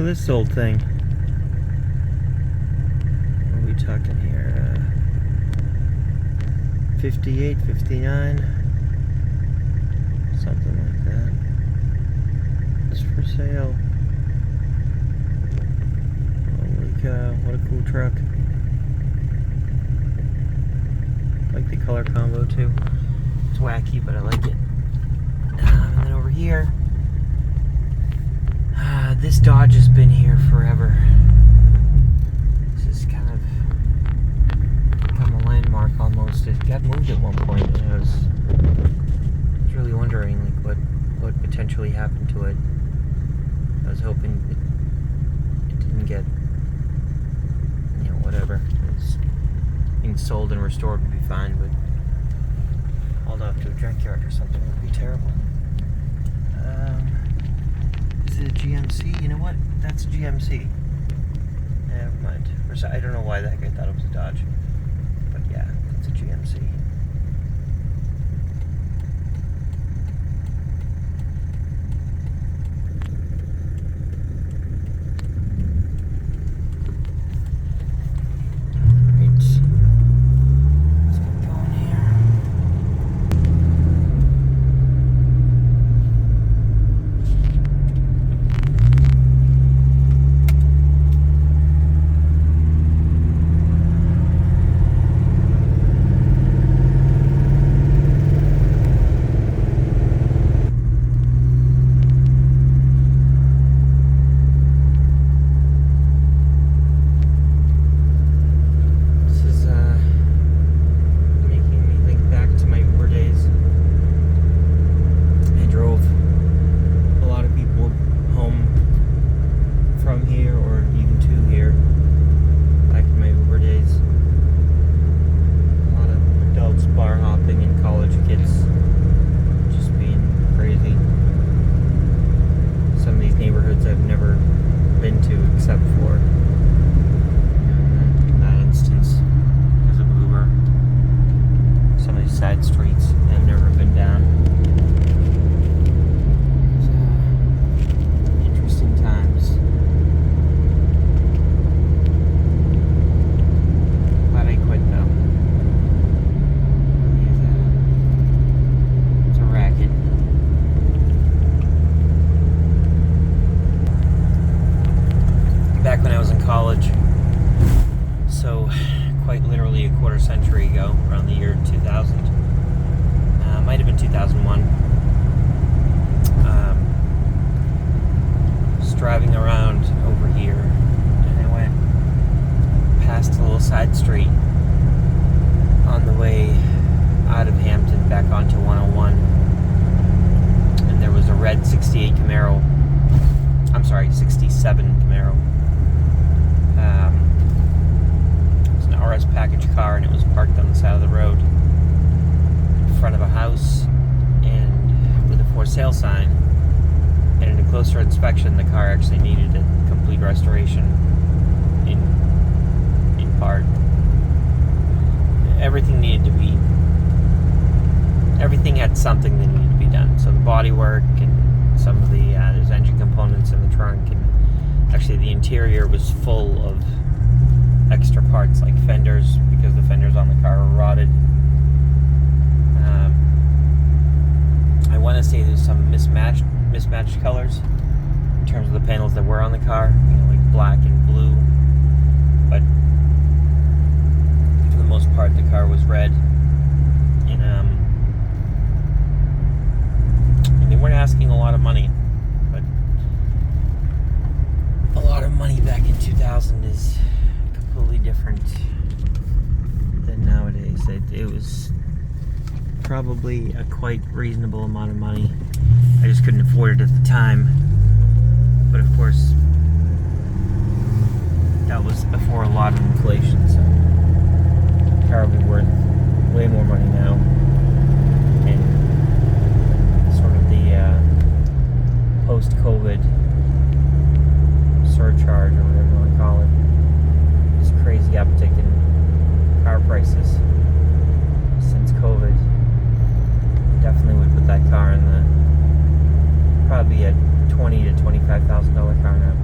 at this old thing. What are we talking here? 58, 59, something like that. It's for sale. Holy cow, what a cool truck. I like the color combo too. It's wacky, but I like it. And then over here, this Dodge has been here forever. This is kind of become a landmark almost. It got moved at one point, and I was really wondering like what potentially happened to it. I was hoping it didn't get, whatever. It's being sold and restored would be fine, but hauled off to a junkyard or something would be terrible. Is it a GMC? You know what? That's a GMC. Never mind. I don't know why the heck I thought it was a Dodge. But yeah, that's a GMC. So, quite literally a quarter century ago, around the year 2000. Might have been 2001. Just driving around over here, and I went past a little side street on the way out of Hampton back onto 101. And there was a red 68 Camaro. I'm sorry, 67 Camaro. RS package car, and it was parked on the side of the road in front of a house and with a for sale sign. And in a closer inspection, the car actually needed a complete restoration in part. Everything had something that needed to be done. So the body work and some of the there's engine components in the trunk, and actually the interior was full of extra parts like fenders, because the fenders on the car were rotted. I want to say there's some mismatched colors in terms of the panels that were on the car, like black and blue, but for the most part the car was red. And they weren't asking a lot of money, but a lot of money back in 2000 is completely different than nowadays. It was probably a quite reasonable amount of money. I just couldn't afford it at the time. But of course, that was before a lot of inflation, so the car would be worth way more money now. And sort of the post-COVID surcharge, or whatever you want to call it, crazy uptick in car prices since COVID. Definitely would put that car in the probably a $20,000 to $25,000 car now.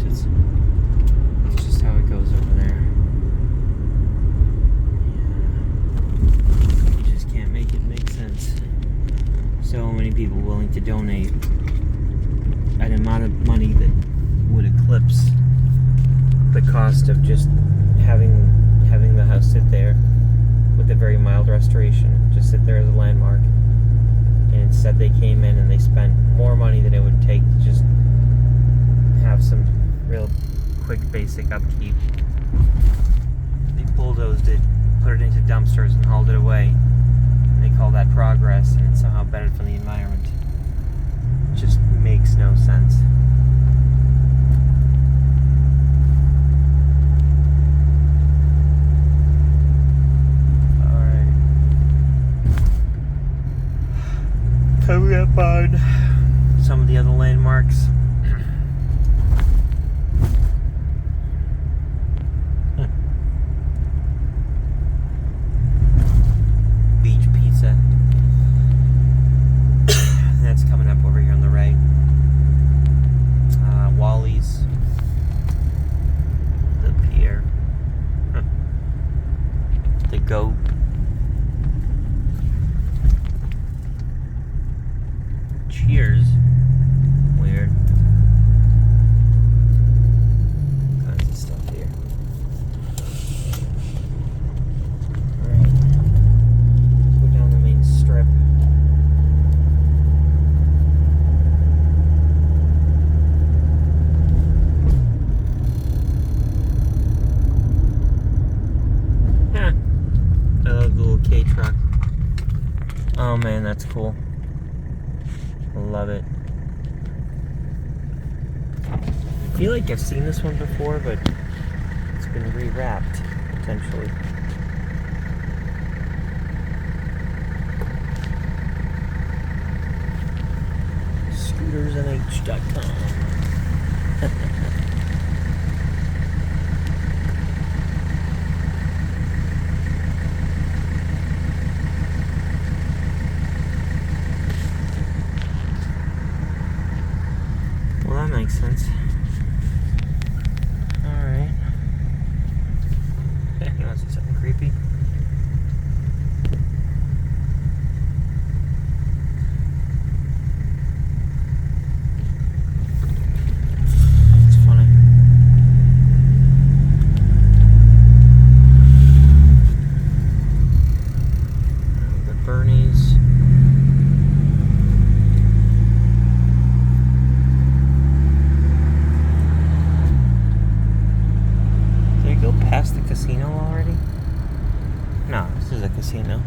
It's just how it goes over there. Yeah. You just can't make it make sense. So many people willing to donate an amount of money that would eclipse the cost of just having the house sit there with a very mild restoration, just sit there as a landmark. And instead they came in and they spent more money than it would take to just have some real quick basic upkeep. They bulldozed it, put it into dumpsters and hauled it away. And they call that progress, and it's somehow better for the environment. It just makes no sense. Coming up on some of the other landmarks. Beach Pizza. That's coming up over here on the right. Wally's. The pier. The goat. Cheers. Weird. All kinds of stuff here. Alright. Go down the main strip. Huh. I love the little K truck. Oh man, that's cool. Love it. I feel like I've seen this one before, but it's been rewrapped, potentially. ScootersNH.com. Well, that makes sense. Alright. Okay, you want to see something creepy? It's funny. The Bernie's. Past the casino already? No, this is a casino.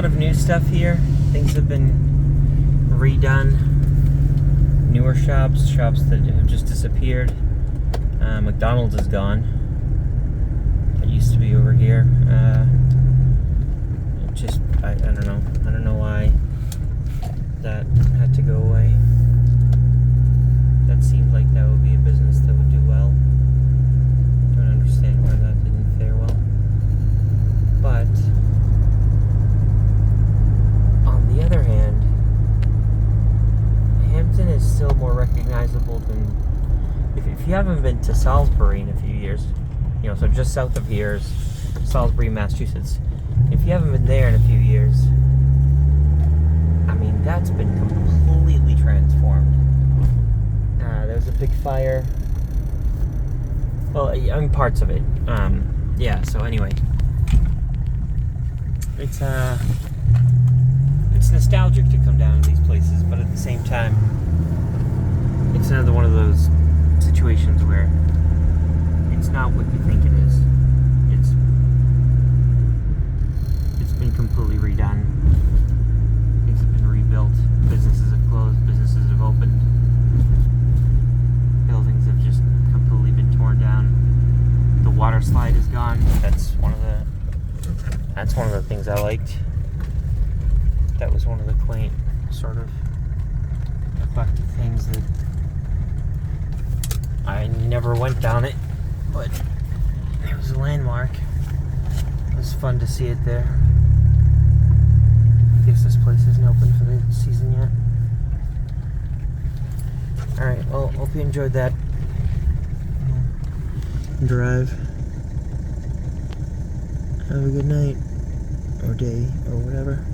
Of new stuff here. Things have been redone. Newer shops that have just disappeared. McDonald's is gone. It used to be over here. I don't know. I don't know why that had to go away. That seemed like that would be a business that would do well. Don't understand why that didn't fare well. But on the other hand, Hampton is still more recognizable than if you haven't been to Salisbury in a few years, so just south of here is Salisbury, Massachusetts. If you haven't been there in a few years, I mean, that's been completely transformed. There was a big fire. Well, I mean, parts of it. Yeah, so anyway. It's nostalgic to come down to these places, but at the same time, it's another one of those situations where it's not what you think it is. It's been completely redone. Things have been rebuilt. Businesses have closed. Businesses have opened. Buildings have just completely been torn down. The things I liked. That was one of the quaint, sort of eclectic things that I never went down it, but it was a landmark. It was fun to see it there. I guess this place isn't open for the season yet. Alright, well, hope you enjoyed that drive. Have a good night, or day, or whatever.